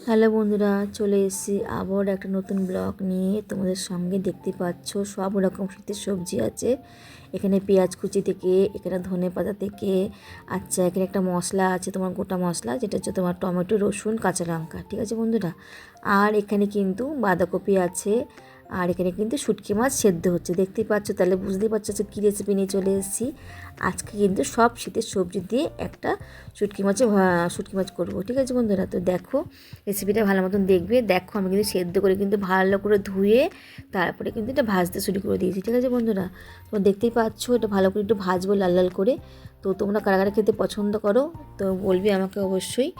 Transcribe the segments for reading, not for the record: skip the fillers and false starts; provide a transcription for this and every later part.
Hello বন্ধুরা, চলে এসেছি আবার একটা নতুন ব্লগ নিয়ে। তোমাদের সঙ্গে দেখতে পাচ্ছ সব রকম শীতের সবজি আছে। এখানে পেঁয়াজ কুচি থেকে, এখানে ধনেপাতা থেকে, আচ্ছা এখানে একটা মশলা আছে, তোমার গোটা মশলা, যেটা হচ্ছে তোমার টমেটো, রসুন, কাঁচা লঙ্কা। ঠিক আছে বন্ধুরা। আর এখানে কিন্তু বাঁধাকপি আছে, আর এখানে কিন্তু শুটকি মাছ সেদ্ধ হচ্ছে, দেখতেই পাচ্ছ। তাহলে বুঝতেই পারছো যে কী রেসিপি নিয়ে চলে এসেছি। আজকে কিন্তু সব শীতের সবজি দিয়ে একটা শুটকি মাছ করবো। ঠিক আছে বন্ধুরা, তো দেখো রেসিপিটা ভালো মতন দেখবে। দেখো আমি কিন্তু সেদ্ধ করে কিন্তু ভালো করে ধুয়ে তারপরে কিন্তু এটা ভাজতে শুরু করে দিয়েছি। ঠিক আছে বন্ধুরা, তো দেখতেই পাচ্ছ এটা ভালো করে একটু ভাজবো লাল লাল করে। তো তোমরা কারা কারা খেতে পছন্দ করো তো বলবি আমাকে অবশ্যই।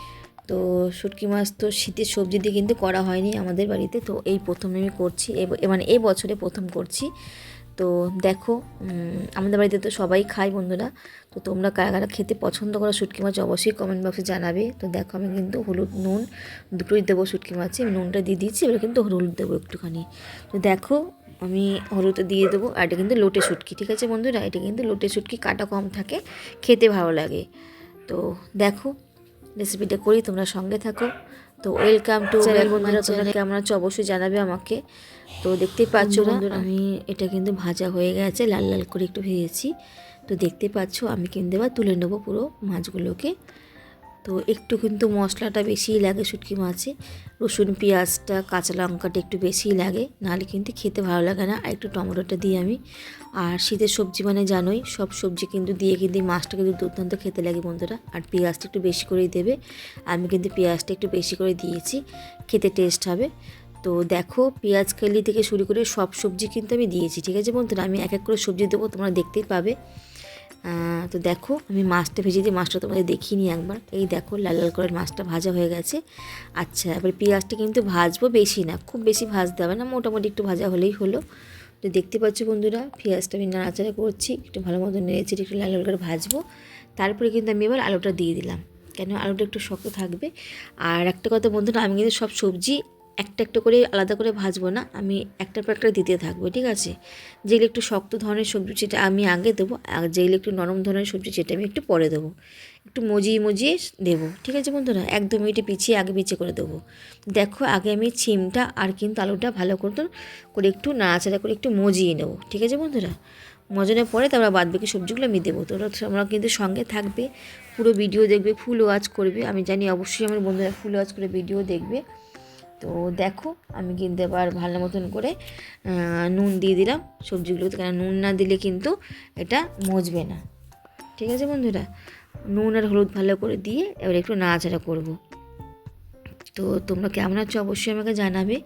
তো শুটকি মাছ তো শীতের সবজি দিয়ে কিন্তু করা হয়নি আমাদের বাড়িতে, তো এই প্রথম আমি করছি, মানে এই বছরে প্রথম করছি। তো দেখো আমাদের বাড়িতে তো সবাই খায় বন্ধুরা। তো তোমরা কারা কারা খেতে পছন্দ করো শুটকি মাছ অবশ্যই কমেন্ট বক্সে জানাবে। তো দেখো আমি কিন্তু হলুদ নুন দুটোই দেবো শুটকি মাছে, আমি নুনটা দিয়ে দিচ্ছি, এবার কিন্তু হলুদ দেবো একটুখানি। তো দেখো আমি হলুদটা দিয়ে দেবো। আর এটা কিন্তু লোটে শুটকি, ঠিক আছে বন্ধুরা, এটা কিন্তু লোটে শুটকি, কাটা কম থাকে, খেতে ভালো লাগে। তো দেখো রেসিপিটা করি, তোমরা সঙ্গে থাকো। তো ওয়েলকাম টু চ্যানেল বন্ধুরা, তোমরা কেমন আছো অবশ্যই জানাবে আমাকে। তো দেখতেই পাচ্ছ বন্ধুরা আমি এটা কিন্তু ভাজা হয়ে গেছে, লাল লাল করে একটু ভেজেছি। তো দেখতে পাচ্ছ আমি কিন্তু এবার তুলে নেবো পুরো মাছগুলোকে। তো একটু কিন্তু মশলাটা বেশিই লাগে শুটকি মাছে, রসুন পেঁয়াজটা কাঁচা লঙ্কাটা একটু বেশিই লাগে, নাহলে কিন্তু খেতে ভালো লাগে না। আর একটু টমেটোটা দিই আমি। আর শীতের সবজি মানে জানোই, সব সবজি কিন্তু দিয়ে কিন্তু মাছটা কিন্তু দুর্দান্ত খেতে লাগে বন্ধুরা। আর পেঁয়াজটা একটু বেশি করেই দেবে, আমি কিন্তু পেঁয়াজটা একটু বেশি করে দিয়েছি, খেতে টেস্ট হবে। তো দেখো পেঁয়াজ কালি থেকে শুরু করে সব সবজি কিন্তু আমি দিয়েছি। ঠিক আছে বন্ধুরা, আমি এক এক করে সবজি দেবো, তোমরা দেখতেই পাবে। তো দেখো আমি মাছটা ভেজে দিয়ে মাছটা তোমাদের দেখিয়ে নিই একবার। এই দেখো লাল লাল করে মাছটা ভাজা হয়ে গেছে। আচ্ছা এবার পেঁয়াজটা কিন্তু ভাজবো, বেশি না, খুব বেশি ভাজতে হবে না, মোটামুটি একটু ভাজা হলেই হলো। তো দেখতে পাচ্ছ বন্ধুরা পেঁয়াজটা আমি নাড়াচাড়া করছি, একটু ভালো মতো নেড়েছি, একটু লাল লাল করে ভাজবো। তারপরে কিন্তু আমি এবার আলুটা দিয়ে দিলাম, কেন আলুটা একটু শক্ত থাকবে। আর একটা কথা বন্ধুরা, আমি কিন্তু সব সবজি একটা একটা করে আলাদা করে ভাজবো না, আমি একটার পর একটা দিতে থাকবো। ঠিক আছে, যেগুলো একটু শক্ত ধরনের সবজি সেটা আমি আগে দেবো, আর যেগুলো একটু নরম ধরনের সবজি সেটা আমি একটু পরে দেবো, একটু মজিয়ে মজিয়ে দেবো। ঠিক আছে বন্ধুরা, একদম মিনিটে পিছিয়ে আগে পিছিয়ে করে দেবো। দেখো আগে আমি ছিমটা আর কিন্তু আলুটা ভালো করে একটু নাড়াচাড়া করে একটু মজিয়ে নেবো। ঠিক আছে বন্ধুরা, মজানোর পরে তারপর বাদ বাকি সবজিগুলো আমি দেবো। তোমরা কিন্তু সঙ্গে থাকবে, পুরো ভিডিও দেখবে, ফুল ওয়াচ করবে। আমি জানি অবশ্যই আমার বন্ধুরা ফুল ওয়াচ করে ভিডিও দেখবে। তো দেখো আমি কিন্তু এবার ভালো মতন করে নুন দিয়ে দিলাম সবজিগুলোতে, কারণ নুন না দিলে কিন্তু এটা মজবে না। ঠিক আছে বন্ধুরা, নুন আর হলুদ ভালো করে দিয়ে এবার একটু নাড়াচাড়া করব। তো তোমরা কেমন আছো অবশ্যই আমাকে জানাবে।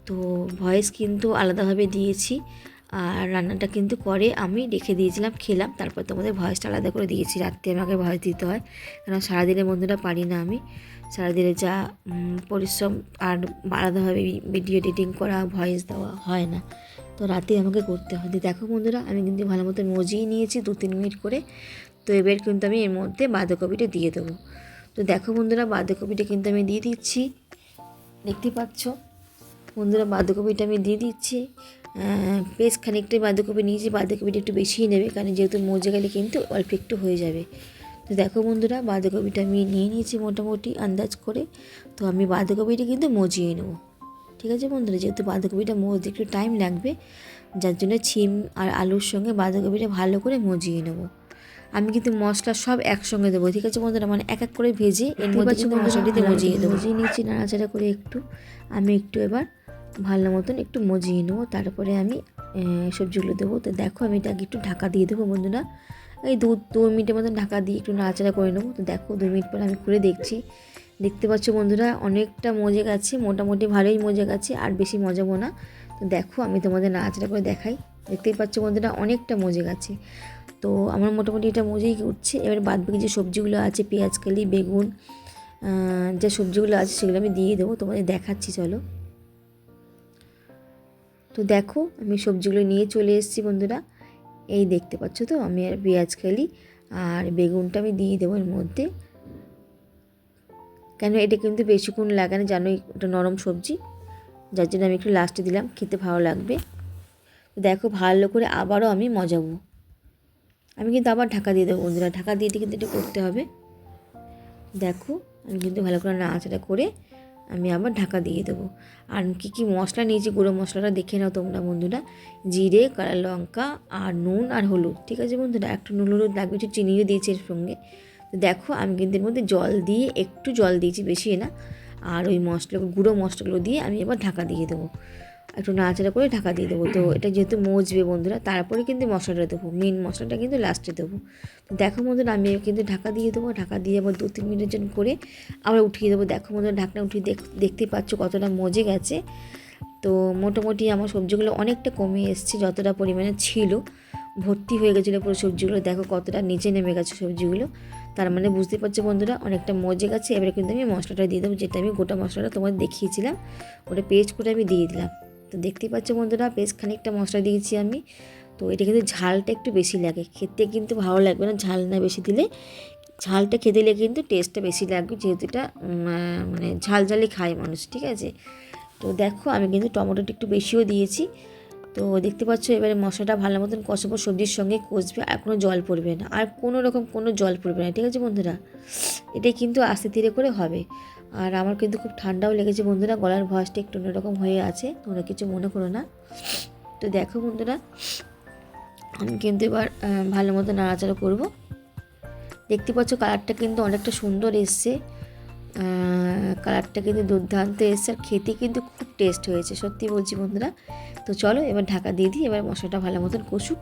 তো ভয়েস কিন্তু আলাদাভাবে দিয়েছি, আর রান্নাটা কিন্তু করে আমি রেখে দিয়েছিলাম, খেলাম, তারপর তোমাদের ভয়েসটা আলাদা করে দিয়েছি। রাত্রে আমাকে ভয়েস দিতে হয়, কারণ সারাদিনের বন্ধুরা পারি না আমি, সারাদিনে যা পরিশ্রম, আর আলাদাভাবে ভিডিও এডিটিং করা, ভয়েস দেওয়া হয় না, তো রাতে আমাকে করতে হয়। দেখো বন্ধুরা আমি কিন্তু ভালো মতো মজিয়ে নিয়েছি 2-3 মিনিট করে। তো এবার কিন্তু আমি এর মধ্যে বাঁধাকপিটা দিয়ে দেবো। তো দেখো বন্ধুরা বাঁধাকপিটা কিন্তু আমি দিয়ে দিচ্ছি, দেখতে পাচ্ছ বন্ধুরা বাঁধাকপিটা আমি দিয়ে দিচ্ছি। বেশ খানিকটাই বাঁধাকপি নিয়েছি, বাঁধাকপিটা একটু বেশিই নেবে, কারণ যেহেতু মজে গেলে কিন্তু অল্প একটু হয়ে যাবে। তো দেখো বন্ধুরা বাঁধাকপিটা আমি নিয়ে নিয়েছি মোটামুটি আন্দাজ করে। তো আমি বাঁধাকপিটা কিন্তু মজিয়ে নেবো। ঠিক আছে বন্ধুরা, যেহেতু বাঁধাকপিটা মজতে একটু টাইম লাগবে, যার জন্য ছিম আর আলুর সঙ্গে বাঁধাকপিটা ভালো করে মজিয়ে নেবো। আমি কিন্তু মশলা সব একসঙ্গে দেবো। ঠিক আছে বন্ধুরা, মানে এক এক করে ভেজে এর মধ্যে কিন্তু মশলাটিতে মজিয়ে দেবো। মজিয়ে নিচ্ছি নাড়াচাড়া করে একটু, আমি একটু এবার ভালো মতন একটু মজিয়ে নেবো, তারপরে আমি সবজিগুলো দেবো। তো দেখো আমি এটাকে একটু ঢাকা দিয়ে দেবো বন্ধুরা, এই 2 মিনিটের মতন ঢাকা দিয়ে একটু নাড়াচাড়া করে নেবো। তো দেখো 2 মিনিট পরে আমি খুলে দেখছি, দেখতে পাচ্ছ বন্ধুরা অনেকটা মজে গেছে, মোটামুটি ভালোই মজে গেছে, আর বেশি মজাবো না। তো দেখো আমি তোমাদের নাড়াচাড়া করে দেখাই, দেখতেই পাচ্ছ বন্ধুরা অনেকটা মজে গেছে। তো আমার মোটামুটি এটা মজেই উঠছে। এবার বাদবাকি যে সবজিগুলো আছে পেঁয়াজকালি, বেগুন, যে সবজিগুলো আছে সেগুলো আমি দিয়ে দেবো, তোমাদের দেখাচ্ছি চলো। তো দেখো আমি সবজিগুলো নিয়ে চলে এসেছি বন্ধুরা, এই দেখতে পাচ্ছ তো আমি আর পেঁয়াজকালি আর বেগুনটা আমি দিয়ে দেবো এর মধ্যে, কেন এটা কিন্তু বেশিক্ষণ লাগে না, জানোই ওটা নরম সবজি, যার জন্য আমি একটু লাস্টে দিলাম, খেতে ভালো লাগবে। তো দেখো ভালো করে আবারও আমি মজাবো, আমি কিন্তু আবার ঢাকা দিয়ে দেবো বন্ধুরা, ঢাকা দিয়ে কিন্তু এটা করতে হবে। দেখো আমি কিন্তু ভালো করে নাড়াচাড়া করে আমি আবার ঢাকা দিয়ে দেবো। আর কী মশলা নিয়েছি, গুঁড়ো মশলাটা দেখে নাও তোমরা বন্ধুরা। জিরে, কাঁচা লঙ্কা আর নুন আর হলুদ, ঠিক আছে বন্ধুরা। একটু নুন হলুদ লাগবে, একটু চিনিও দিয়েছি এর সঙ্গে। তো দেখো আমি কিন্তু এর মধ্যে জল দিয়ে, একটু জল দিয়েছি, বেশি না। আর ওই গুঁড়ো মশলাগুলো দিয়ে আমি এবার ঢাকা দিয়ে দেবো, একটু নাড়াচাড়া করে ঢাকা দিয়ে দেবো। তো এটা যেহেতু মজবে বন্ধুরা, তারপরে কিন্তু মশলাটা দেবো, মেন মশলাটা কিন্তু লাস্টে দেবো। তো দেখো বন্ধুরা আমি কিন্তু ঢাকা দিয়ে দেবো, ঢাকা দিয়ে আবার 2-3 মিনিটের জন্য করে আবার উঠিয়ে দেবো। দেখো বন্ধুরা ঢাকনা উঠিয়ে দেখতেই পাচ্ছ কতটা মজে গেছে। তো মোটামুটি আমার সবজিগুলো অনেকটা কমে এসছে, যতটা পরিমাণে ছিল। ভর্তি হয়ে গেছিলো পুরো সবজিগুলো, দেখো কতটা নিচে নেমে গেছে সবজিগুলো। তার মানে বুঝতে পারছো বন্ধুরা অনেকটা মজে গেছে। এবারে কিন্তু আমি মশলাটা দিয়ে দেবো, যেটা আমি গোটা মশলাটা তোমাদের দেখিয়েছিলাম, ওটা পেস্ট করে আমি দিয়ে দিলাম। তো দেখতেই পাচ্ছ বন্ধুরা বেশ খানিকটা মশলা দিয়েছি আমি। তো এটা কিন্তু ঝালটা একটু বেশি লাগে, খেতে কিন্তু ভালো লাগবে না ঝাল না বেশি দিলে। ঝালটা খেতে দিলে কিন্তু টেস্টটা বেশি লাগবে, যেহেতু এটা মানে ঝাল ঝালই খায় মানুষ, ঠিক আছে। তো দেখো আমি কিন্তু টমেটোটা একটু বেশিও দিয়েছি। তো দেখতে পাচ্ছ এবারে মশলাটা ভালো মতন কষাবো, সবজির সঙ্গে কষবে, আর কোনো জল পড়বে না, আর কোনো জল পড়বে না, ঠিক আছে বন্ধুরা। এটাই কিন্তু আস্তে ধীরে করে হবে। আর আমার কিন্তু খুব ঠান্ডাও লেগেছে বন্ধুরা, গলার ভয়েসটা একটু অন্যরকম হয়ে আছে, তোমরা কিছু মনে করো না। তো দেখো বন্ধুরা আমি কিন্তু এবার ভালো মতো নাড়াচাড়া করবো। দেখতে পাচ্ছ কালারটা কিন্তু অনেকটা সুন্দর এসছে, কালারটা কিন্তু দুর্দান্ত এসছে, আর খেতে কিন্তু খুব টেস্ট হয়েছে, সত্যি বলছি বন্ধুরা। তো চলো এবার ঢাকা দিয়ে দিই, এবার মশলাটা ভালো মতন কষুক।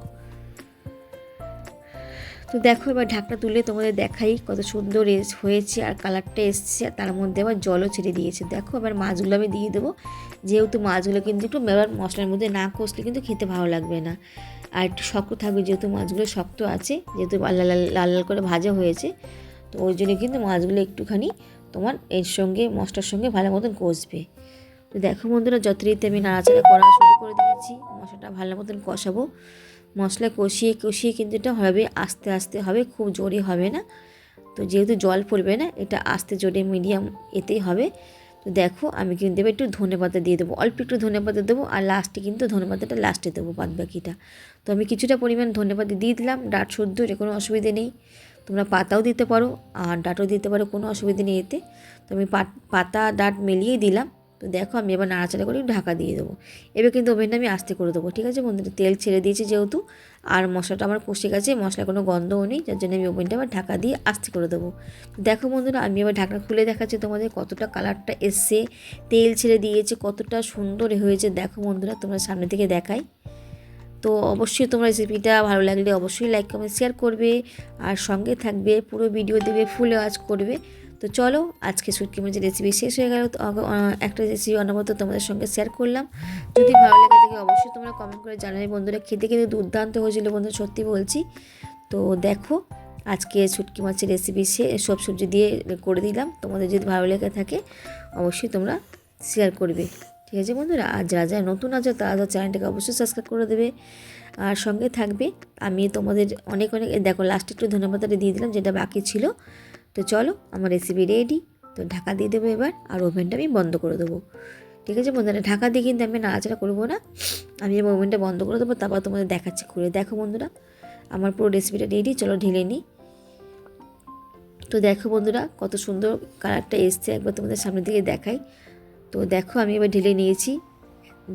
তো দেখো এবার ঢাকনা তুলে তোমাদের দেখাই কত সুন্দর হয়েছে, আর কালারটা এসছে, আর তার মধ্যে আবার জলও ছেড়ে দিয়েছে। দেখো এবার মাছগুলো আমি দিয়ে দেবো, যেহেতু মাছগুলো কিন্তু একটু এবার মশলার মধ্যে না কষলে কিন্তু খেতে ভালো লাগবে না, আর একটু শক্ত থাকবে, যেহেতু মাছগুলো শক্ত আছে, যেহেতু লাল লাল লাল লাল করে ভাজা হয়েছে। তো ওই জন্য কিন্তু মাছগুলো একটুখানি তোমার এর সঙ্গে মশলার সঙ্গে ভালো মতন কষবে। তো দেখো বন্ধুরা যথারীতি আমি নাড়াচাড়া করা শুরু করে দিয়েছি, মশলাটা ভালো মতন কষাবো। মশলা কষিয়ে কষিয়ে কিন্তু এটা হবে, আস্তে আস্তে হবে, খুব জোরে হবে না। তো যেহেতু জল পড়বে না, এটা আস্তে জোরে মিডিয়াম এতেই হবে। তো দেখো আমি কিন্তু এবার একটু ধনেপাতা দিয়ে দেবো, অল্প একটু ধনেপাতা দেবো, আর লাস্টে কিন্তু ধনেপাতাটা লাস্টে দেবো, বাদ বাকিটা। তো আমি কিছুটা পরিমাণ ধনেপাতা দিয়ে দিলাম, ডাঁট শুদ্ধ, এর কোনো অসুবিধে নেই। তোমরা পাতাও দিতে পারো আর ডাঁটও দিতে পারো, কোনো অসুবিধে নেই এতে। তো আমি পাতা ডাঁট মিলিয়েই দিলাম। তো দেখো আমি এবার নাড়াচাড়া করে ঢাকা দিয়ে দেবো। এবার কিন্তু ওভেনটা আমি আস্তে করে দেবো, ঠিক আছে বন্ধুরা। তেল ছেড়ে দিয়েছি যেহেতু, আর মশলাটা আমার কষে গেছে, মশলার কোনো গন্ধও নেই, যার জন্য আমি ওভেনটা আবার ঢাকা দিয়ে আস্তে করে দেবো। দেখো বন্ধুরা আমি এবার ঢাকনা খুলে দেখাচ্ছি তোমাদের কতটা কালারটা এসছে, তেল ছেড়ে দিয়েছে, কতটা সুন্দর হয়েছে। দেখো বন্ধুরা তোমরা সামনে থেকে দেখাই। তো অবশ্যই তোমরা রেসিপিটা ভালো লাগলে অবশ্যই লাইক কমেন্ট শেয়ার করবে, আর সঙ্গে থাকবে, পুরো ভিডিও দেবে, ফুল ওয়াচ করবে। তো চলো আজকে শুটকি মাছের রেসিপি শেষ হয়ে গেল। তো একটা রেসিপি অনবরত তোমাদের সঙ্গে শেয়ার করলাম। যদি ভালো লেগে থাকে অবশ্যই তোমরা কমেন্ট করে জানাবে বন্ধুরা। খেতে খেতে দুর্দান্ত হয়েছিল বন্ধুরা, সত্যি বলছি। তো দেখো আজকে শুটকি মাছের রেসিপি সব সবজি দিয়ে করে দিলাম। তোমাদের যদি ভালো লেগে থাকে অবশ্যই তোমরা শেয়ার করবে, ঠিক আছে বন্ধুরা। আর যারা যারা নতুন আছে তারা চ্যানেলটাকে অবশ্যই সাবস্ক্রাইব করে দেবে, আর সঙ্গে থাকবে। আমি তোমাদের অনেক অনেক দেখো লাস্টে একটু ধনেপাতাটা দিয়ে দিলাম, যেটা বাকি ছিল। তো চলো আমার রেসিপি রেডি। তো ঢাকা দিয়ে দেবো এবার, আর ওভেনটা আমি বন্ধ করে দেবো, ঠিক আছে বন্ধুরা। ঢাকা দিয়ে কিন্তু আমি নাড়াচাড়া করবো না, আমি এবার ওভেনটা বন্ধ করে দেবো, তারপর তোমাদের দেখাচ্ছি করে। দেখো বন্ধুরা আমার পুরো রেসিপিটা রেডি, চলো ঢেলে নিই। তো দেখো বন্ধুরা কত সুন্দর কালারটা এসছে, একবার তোমাদের সামনে দিকে দেখাই। তো দেখো আমি এবার ঢেলে নিয়েছি,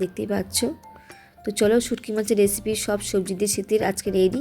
দেখতেই পাচ্ছ। তো চলো শুটকি মাছের রেসিপি সব সবজি দিয়ে শীতের আজকে রেডি।